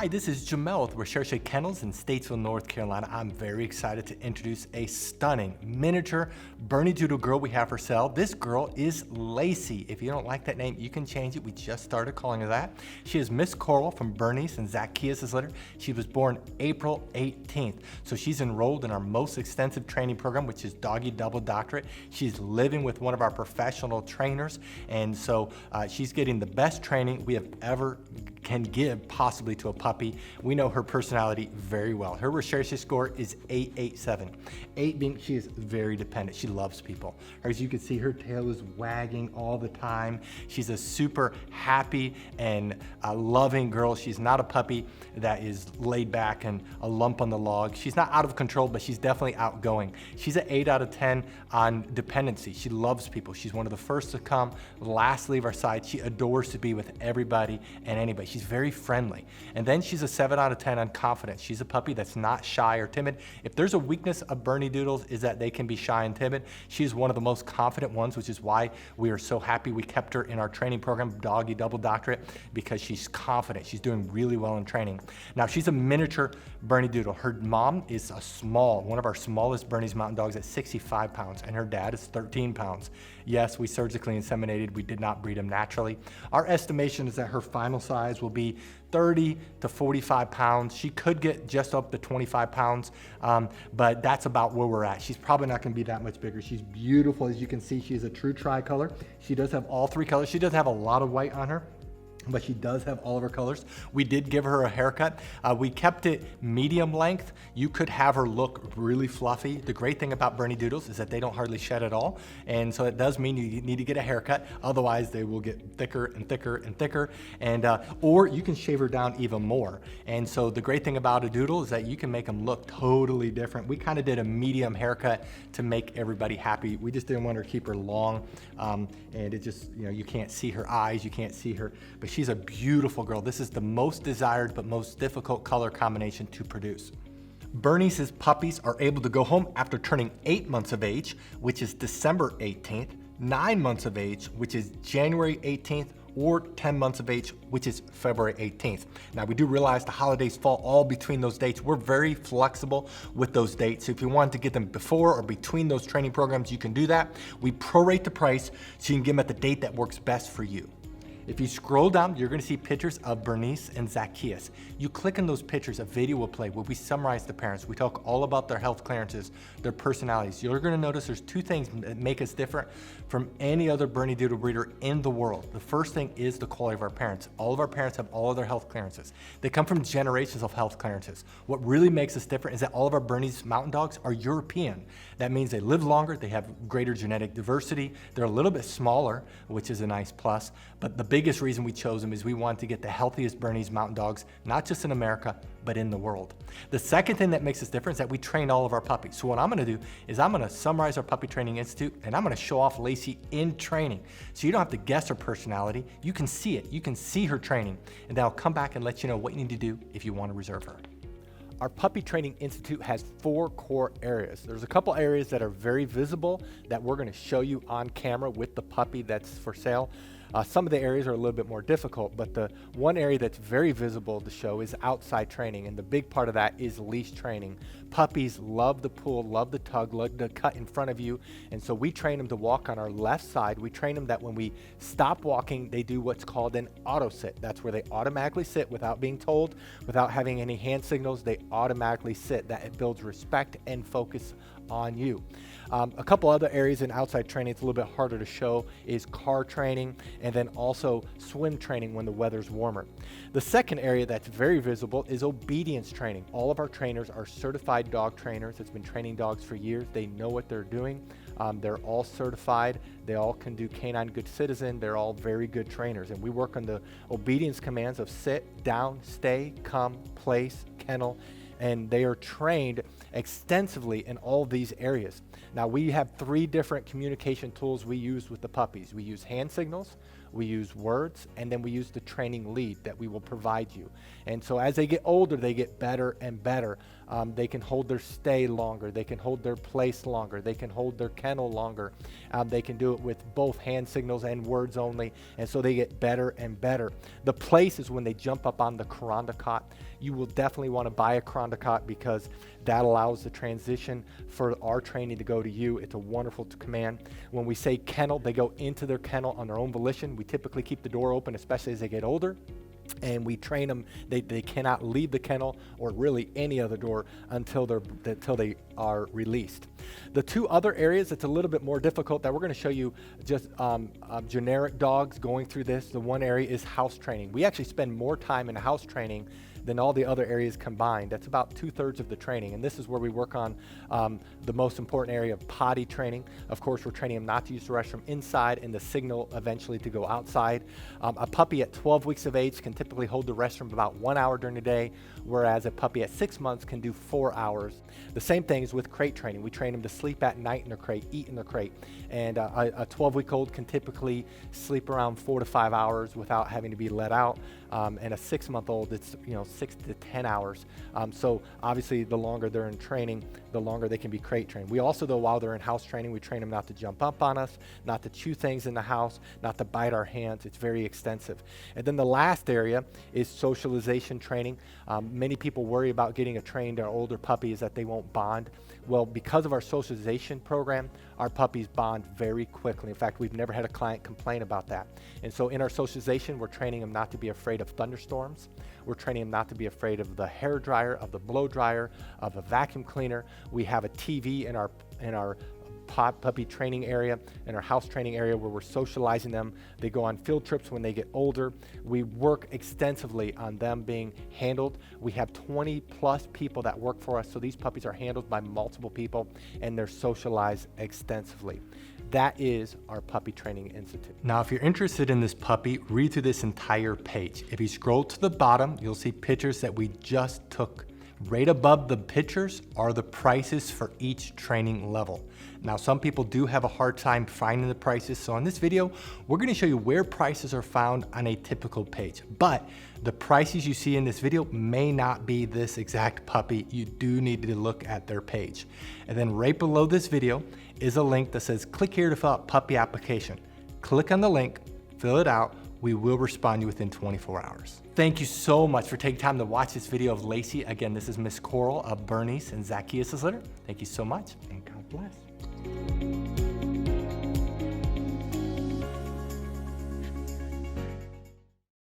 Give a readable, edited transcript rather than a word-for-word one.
Hi, this is Jamel with Recherche Kennels in Statesville, North Carolina. I'm very excited to introduce a stunning miniature Bernedoodle girl we have for sale. This girl is Lacy. If you don't like that name, you can change it. We just started calling her that. She is Miss Coral from Bernice and Zacchaeus' litter. She was born April 18th. So she's enrolled in our most extensive training program, which is Doggy Double Doctorate. She's living with one of our professional trainers. And so she's getting the best training we have ever can give possibly to a puppy. We know her personality very well. Her Recherche score is 887. 8 being she is very dependent. She loves people. As you can see, her tail is wagging all the time. She's a super happy and loving girl. She's not a puppy that is laid back and a lump on the log. She's not out of control, but she's definitely outgoing. She's an 8 out of 10 on dependency. She loves people. She's one of the first to come, last to leave our side. She adores to be with everybody and anybody. She's very friendly. And then she's a 7 out of 10 on confidence. She's a puppy that's not shy or timid. If there's a weakness of Bernedoodles is that they can be shy and timid. She's one of the most confident ones, which is why we are so happy we kept her in our training program, Doggy Double Doctorate, because she's confident. She's doing really well in training. Now, she's a miniature Bernedoodle. Her mom is one of our smallest Bernese Mountain Dogs at 65 pounds, and her dad is 13 pounds. Yes, we surgically inseminated. We did not breed him naturally. Our estimation is that her final size will be 30 to 45 pounds. She could get just up to 25 pounds, but that's about where we're at. She's probably not gonna be that much bigger. She's beautiful. As you can see, she's a true tricolor. She does have all 3 colors. She does have a lot of white on her, but she does have all of her colors. We did give her a haircut. We kept it medium length. You could have her look really fluffy. The great thing about Bernedoodles is that they don't hardly shed at all. And so it does mean you need to get a haircut. Otherwise they will get thicker and thicker and thicker. And or you can shave her down even more. And so the great thing about a doodle is that you can make them look totally different. We kind of did a medium haircut to make everybody happy. We just didn't want her to keep her long. And it just, you can't see her eyes, you can't see her, but she's a beautiful girl. This is the most desired but most difficult color combination to produce. Bernice's puppies are able to go home after turning 8 months of age, which is December 18th, 9 months of age, which is January 18th, or 10 months of age, which is February 18th. Now, we do realize the holidays fall all between those dates. We're very flexible with those dates. So if you want to get them before or between those training programs, you can do that. We prorate the price so you can get them at the date that works best for you. If you scroll down, you're gonna see pictures of Bernice and Zacchaeus. You click on those pictures, a video will play where we summarize the parents. We talk all about their health clearances, their personalities. You're gonna notice there's 2 things that make us different from any other Bernedoodle breeder in the world. The first thing is the quality of our parents. All of our parents have all of their health clearances. They come from generations of health clearances. What really makes us different is that all of our Bernese Mountain Dogs are European. That means they live longer, they have greater genetic diversity, they're a little bit smaller, which is a nice plus, but the biggest reason we chose them is we wanted to get the healthiest Bernese Mountain Dogs, not just in America, but in the world. The second thing that makes us different is that we train all of our puppies. So what I'm gonna do is I'm gonna summarize our Puppy Training Institute, and I'm gonna show off Lacy in training. So you don't have to guess her personality, you can see it, you can see her training, and then I'll come back and let you know what you need to do if you wanna reserve her. Our Puppy Training Institute has 4 core areas. There's a couple areas that are very visible that we're gonna show you on camera with the puppy that's for sale. Some of the areas are a little bit more difficult, but the one area that's very visible to show is outside training, and the big part of that is leash training. Puppies love the pull, love the tug, love the cut in front of you, and so we train them to walk on our left side. We train them that when we stop walking, they do what's called an auto sit. That's where they automatically sit without being told, without having any hand signals. They automatically sit. That it builds respect and focus on you. A couple other areas in outside training it's a little bit harder to show is car training, and then also swim training when the weather's warmer. The second area that's very visible is obedience training. All of our trainers are certified dog trainers that's been training dogs for years. They know what they're doing. They're all certified. They all can do Canine Good Citizen. They're all very good trainers, and we work on the obedience commands of sit, down, stay, come, place, kennel, and they are trained extensively in all these areas. Now, we have 3 different communication tools we use with the puppies. We use hand signals, we use words, and then we use the training lead that we will provide you. And so as they get older, they get better and better They can hold their stay longer. They can hold their place longer. They can hold their kennel longer. They can do it with both hand signals and words only, and so they get better and better. The place is when they jump up on the Kuranda cot. You will definitely want to buy a Kuranda cot because that allows the transition for our training to go to you. It's a wonderful command. When we say kennel, they go into their kennel on their own volition. We typically keep the door open, especially as they get older. And we train them, they cannot leave the kennel or really any other door until they are released. The two other areas that's a little bit more difficult that we're going to show you just generic dogs going through this. The one area is house training. We actually spend more time in house training than all the other areas combined. That's about 2/3 of the training. And this is where we work on the most important area of potty training. Of course, we're training them not to use the restroom inside and the signal eventually to go outside. A puppy at 12 weeks of age can typically hold the restroom about 1 hour during the day, whereas a puppy at 6 months can do 4 hours. The same thing is with crate training. We train them to sleep at night in their crate, eat in their crate. And a 12-week-old can typically sleep around 4 to 5 hours without having to be let out. And a 6-month-old, it's 6 to 10 hours. So obviously the longer they're in training, the longer they can be crate trained. We also, though, while they're in house training, we train them not to jump up on us, not to chew things in the house, not to bite our hands. It's very extensive. And then the last area is socialization training. Many people worry about getting a trained or older puppy is that they won't bond. Well, because of our socialization program, our puppies bond very quickly. In fact, we've never had a client complain about that. And so in our socialization, we're training them not to be afraid of thunderstorms. We're training them not to be afraid of the hair dryer, of the blow dryer, of a vacuum cleaner. We have a TV in our puppy training area, in our house training area where we're socializing them. They go on field trips when they get older. We work extensively on them being handled. We have 20 plus people that work for us, so these puppies are handled by multiple people and they're socialized extensively. That is our Puppy Training Institute. Now, if you're interested in this puppy, read through this entire page. If you scroll to the bottom, you'll see pictures that we just took. Right above the pictures are the prices for each training level. Now, some people do have a hard time finding the prices, so in this video, we're going to show you where prices are found on a typical page. But the prices you see in this video may not be this exact puppy. You do need to look at their page. And then right below this video is a link that says, click here to fill out puppy application. Click on the link, fill it out. We will respond to you within 24 hours. Thank you so much for taking time to watch this video of Lacy. Again, this is Miss Coral of Bernice and Zacchaeus' litter. Thank you so much, and God bless.